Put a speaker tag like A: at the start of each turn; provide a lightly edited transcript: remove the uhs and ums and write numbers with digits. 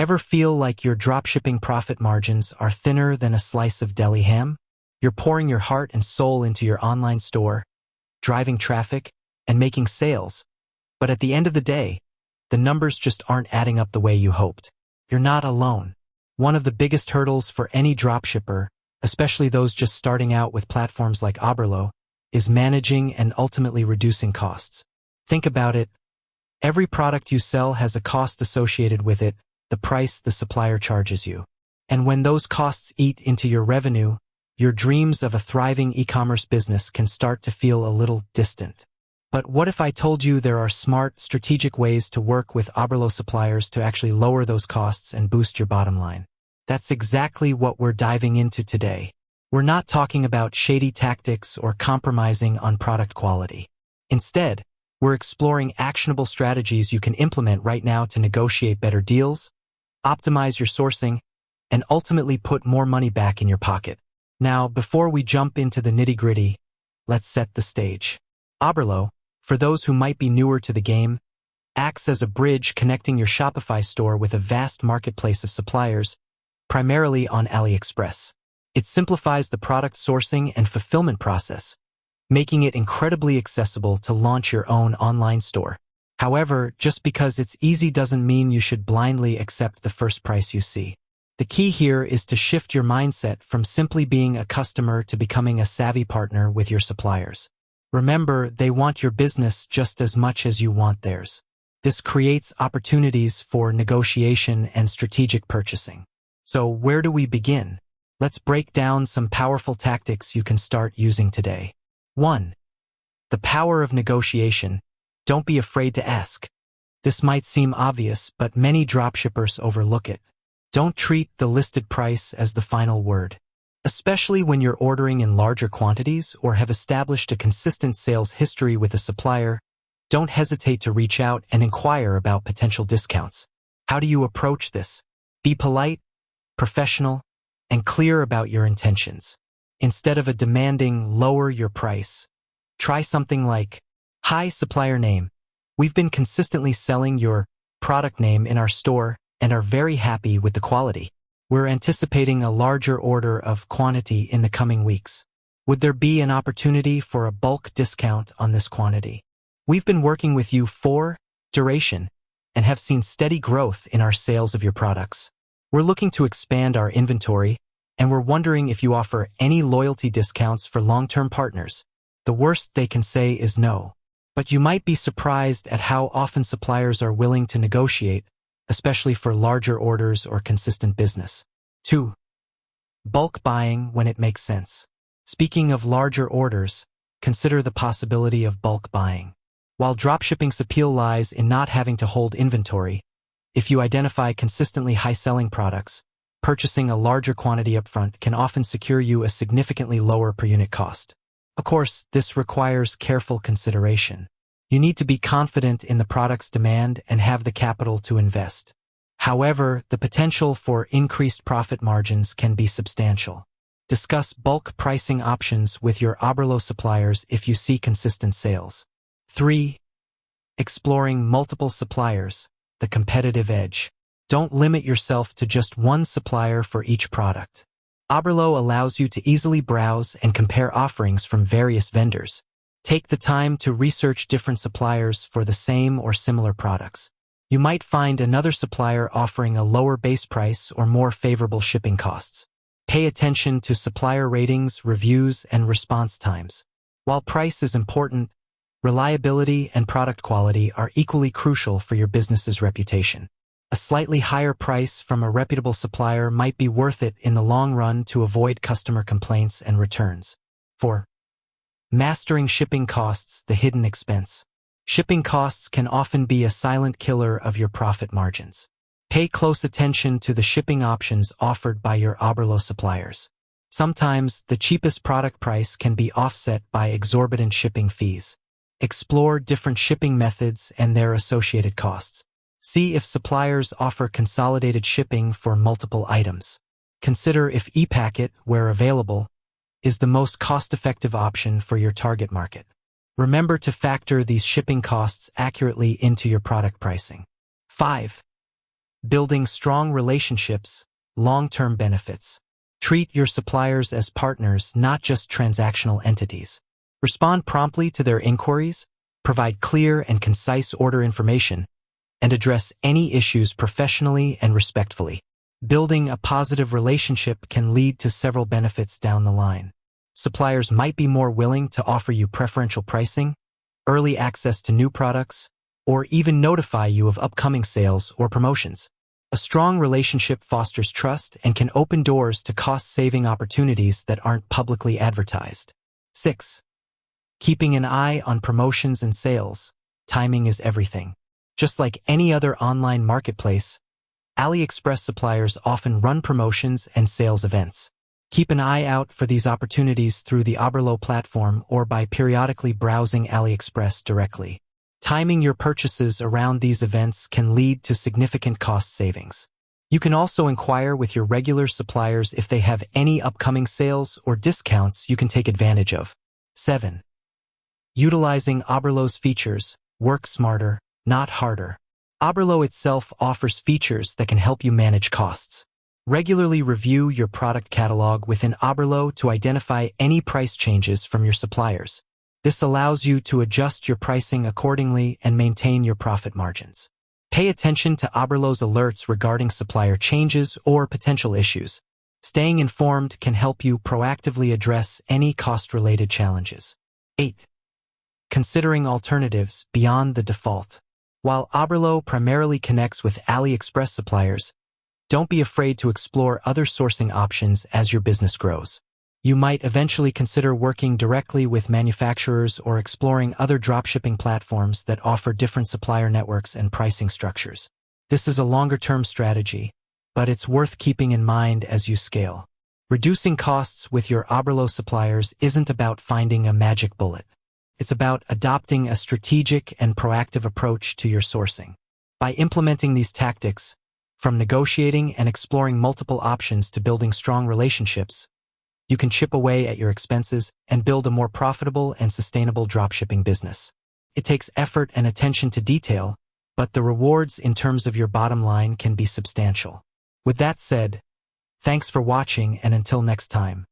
A: Ever feel like your dropshipping profit margins are thinner than a slice of deli ham? You're pouring your heart and soul into your online store, driving traffic, and making sales. But at the end of the day, the numbers just aren't adding up the way you hoped. You're not alone. One of the biggest hurdles for any dropshipper, especially those just starting out with platforms like Oberlo, is managing and ultimately reducing costs. Think about it. Every product you sell has a cost associated with it, the price the supplier charges you. And when those costs eat into your revenue, your dreams of a thriving e-commerce business can start to feel a little distant. But what if I told you there are smart, strategic ways to work with Oberlo suppliers to actually lower those costs and boost your bottom line? That's exactly what we're diving into today. We're not talking about shady tactics or compromising on product quality. Instead, we're exploring actionable strategies you can implement right now to negotiate better deals, optimize your sourcing, and ultimately put more money back in your pocket. Now, before we jump into the nitty-gritty, let's set the stage. Oberlo, for those who might be newer to the game, acts as a bridge connecting your Shopify store with a vast marketplace of suppliers, primarily on AliExpress. It simplifies the product sourcing and fulfillment process, making it incredibly accessible to launch your own online store. However, just because it's easy doesn't mean you should blindly accept the first price you see. The key here is to shift your mindset from simply being a customer to becoming a savvy partner with your suppliers. Remember, they want your business just as much as you want theirs. This creates opportunities for negotiation and strategic purchasing. So where do we begin? Let's break down some powerful tactics you can start using today. 1. The power of negotiation. Don't be afraid to ask. This might seem obvious, but many dropshippers overlook it. Don't treat the listed price as the final word. Especially when you're ordering in larger quantities or have established a consistent sales history with a supplier, don't hesitate to reach out and inquire about potential discounts. How do you approach this? Be polite, professional, and clear about your intentions. Instead of a demanding lower your price, try something like, "Hi, supplier name. We've been consistently selling your product name in our store and are very happy with the quality. We're anticipating a larger order of quantity in the coming weeks. Would there be an opportunity for a bulk discount on this quantity? We've been working with you for duration and have seen steady growth in our sales of your products. We're looking to expand our inventory, and we're wondering if you offer any loyalty discounts for long-term partners." The worst they can say is no. But you might be surprised at how often suppliers are willing to negotiate, especially for larger orders or consistent business. 2. Bulk buying when it makes sense. Speaking of larger orders, consider the possibility of bulk buying. While dropshipping's appeal lies in not having to hold inventory, if you identify consistently high-selling products, purchasing a larger quantity upfront can often secure you a significantly lower per-unit cost. Of course, this requires careful consideration. You need to be confident in the product's demand and have the capital to invest. However, the potential for increased profit margins can be substantial. Discuss bulk pricing options with your Oberlo suppliers if you see consistent sales. 3. Exploring multiple suppliers, the competitive edge. Don't limit yourself to just one supplier for each product. Oberlo allows you to easily browse and compare offerings from various vendors. Take the time to research different suppliers for the same or similar products. You might find another supplier offering a lower base price or more favorable shipping costs. Pay attention to supplier ratings, reviews, and response times. While price is important, reliability and product quality are equally crucial for your business's reputation. A slightly higher price from a reputable supplier might be worth it in the long run to avoid customer complaints and returns. 4. Mastering shipping costs, the hidden expense. Shipping costs can often be a silent killer of your profit margins. Pay close attention to the shipping options offered by your Oberlo suppliers. Sometimes the cheapest product price can be offset by exorbitant shipping fees. Explore different shipping methods and their associated costs. See if suppliers offer consolidated shipping for multiple items. Consider if ePacket, where available, is the most cost-effective option for your target market. Remember to factor these shipping costs accurately into your product pricing. 5. Building strong relationships, long-term benefits. Treat your suppliers as partners, not just transactional entities. Respond promptly to their inquiries, provide clear and concise order information, and address any issues professionally and respectfully. Building a positive relationship can lead to several benefits down the line. Suppliers might be more willing to offer you preferential pricing, early access to new products, or even notify you of upcoming sales or promotions. A strong relationship fosters trust and can open doors to cost-saving opportunities that aren't publicly advertised. 6. Keeping an eye on promotions and sales. Timing is everything. Just like any other online marketplace, AliExpress suppliers often run promotions and sales events. Keep an eye out for these opportunities through the Oberlo platform or by periodically browsing AliExpress directly. Timing your purchases around these events can lead to significant cost savings. You can also inquire with your regular suppliers if they have any upcoming sales or discounts you can take advantage of. 7. Utilizing Oberlo's features. Work smarter, not harder. Oberlo itself offers features that can help you manage costs. Regularly review your product catalog within Oberlo to identify any price changes from your suppliers. This allows you to adjust your pricing accordingly and maintain your profit margins. Pay attention to Oberlo's alerts regarding supplier changes or potential issues. Staying informed can help you proactively address any cost-related challenges. 8. Considering alternatives beyond the default. While Oberlo primarily connects with AliExpress suppliers, don't be afraid to explore other sourcing options as your business grows. You might eventually consider working directly with manufacturers or exploring other dropshipping platforms that offer different supplier networks and pricing structures. This is a longer-term strategy, but it's worth keeping in mind as you scale. Reducing costs with your Oberlo suppliers isn't about finding a magic bullet. It's about adopting a strategic and proactive approach to your sourcing. By implementing these tactics, from negotiating and exploring multiple options to building strong relationships, you can chip away at your expenses and build a more profitable and sustainable dropshipping business. It takes effort and attention to detail, but the rewards in terms of your bottom line can be substantial. With that said, thanks for watching, and until next time.